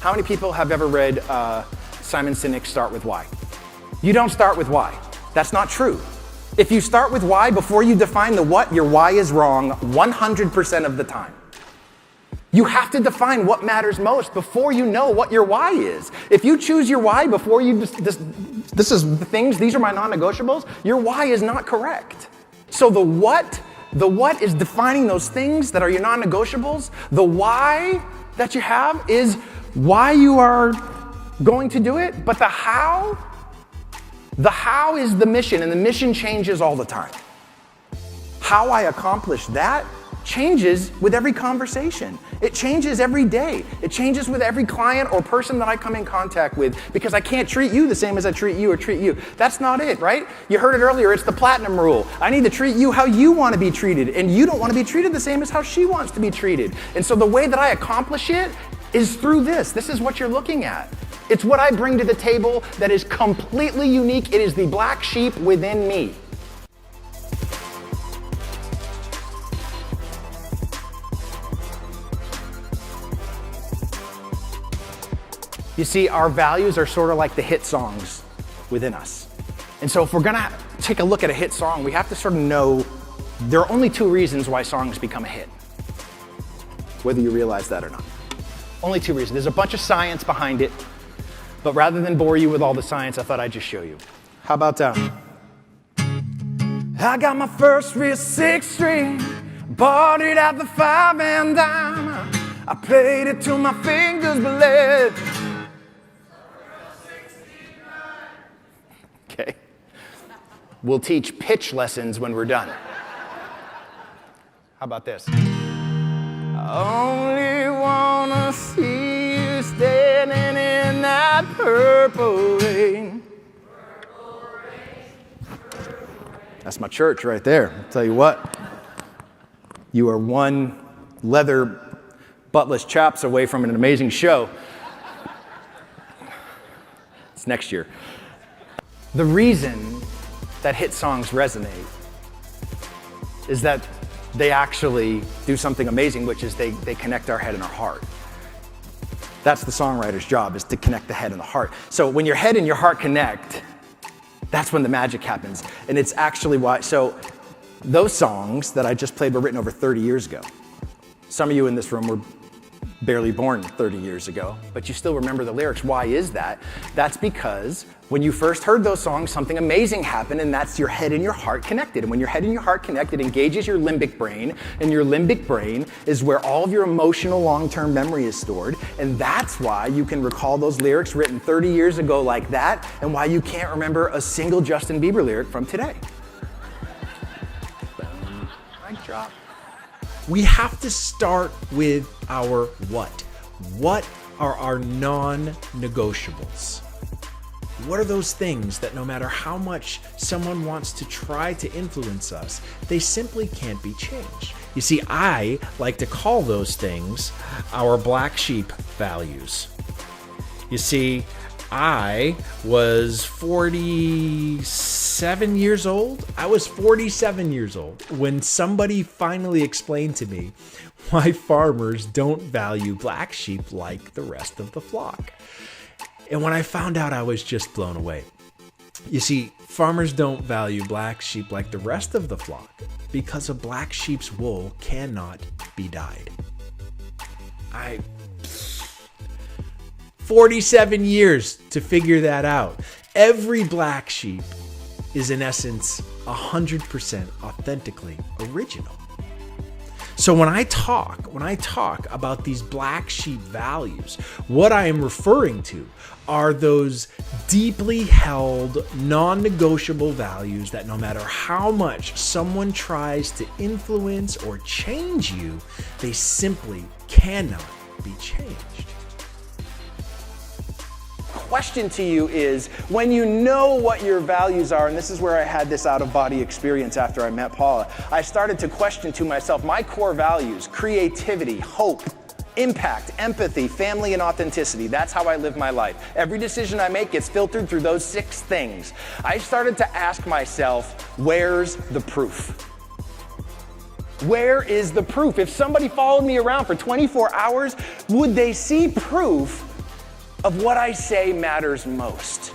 How many people have ever read Simon Sinek's Start With Why? You don't start with why. That's not true. If you start with why before you define the what, your why is wrong 100% of the time. You have to define what matters most before you know what your why is. If you choose your why before you, this is the things, these are my non-negotiables, your why is not correct. So the what is defining those things that are your non-negotiables. The why that you have is why you are going to do it, but the how is the mission, and the mission changes all the time. How I accomplish that changes with every conversation. It changes every day. It changes with every client or person that I come in contact with, because I can't treat you the same as I treat you or treat you. That's not it, right? You heard it earlier, it's the platinum rule. I need to treat you how you want to be treated, and you don't want to be treated the same as how she wants to be treated. And so the way that I accomplish it is through this. This is what you're looking at. It's what I bring to the table that is completely unique. It is the black sheep within me. You see, our values are sort of like the hit songs within us. And so if we're gonna take a look at a hit song, we have to sort of know there are only two reasons why songs become a hit, whether you realize that or not. Only two reasons. There's a bunch of science behind it, but rather than bore you with all the science, I thought I'd just show you. How about I got my first real 6-string, bought it at the 5 and dime. I played it till my fingers bled. Okay. We'll teach pitch lessons when we're done. How about this? I only wanna see you standing in that purple rain. That's my church right there. I'll tell you what, you are one leather buttless chaps away from an amazing show. It's next year. The reason that hit songs resonate is that they actually do something amazing, which is they connect our head and our heart. That's the songwriter's job, is to connect the head and the heart. So when your head and your heart connect, that's when the magic happens. And it's actually why, so those songs that I just played were written over 30 years ago. Some of you in this room were barely born 30 years ago, but you still remember the lyrics. Why is that? That's because when you first heard those songs, something amazing happened, and that's your head and your heart connected. And when your head and your heart connect, it engages your limbic brain, and your limbic brain is where all of your emotional long-term memory is stored. And that's why you can recall those lyrics written 30 years ago like that, and why you can't remember a single Justin Bieber lyric from today. Boom. Mic drop. We have to start with our what. What are our non-negotiables? What are those things that no matter how much someone wants to try to influence us, they simply can't be changed? You see, I like to call those things our black sheep values. You see, I was 47 years old. I was 47 years old when somebody finally explained to me why farmers don't value black sheep like the rest of the flock. And when I found out, I was just blown away. You see, farmers don't value black sheep like the rest of the flock because a black sheep's wool cannot be dyed. 47 years to figure that out. Every black sheep is in essence 100% authentically original. So when I talk about these black sheep values, what I am referring to are those deeply held, non-negotiable values that no matter how much someone tries to influence or change you, they simply cannot be changed. Question to you is, when you know what your values are, and this is where I had this out-of-body experience after I met Paula, I started to question to myself my core values: creativity, hope, impact, empathy, family, and authenticity. That's how I live my life. Every decision I make gets filtered through those 6 things. I started to ask myself, where's the proof? Where is the proof? If somebody followed me around for 24 hours, would they see proof of what I say matters most.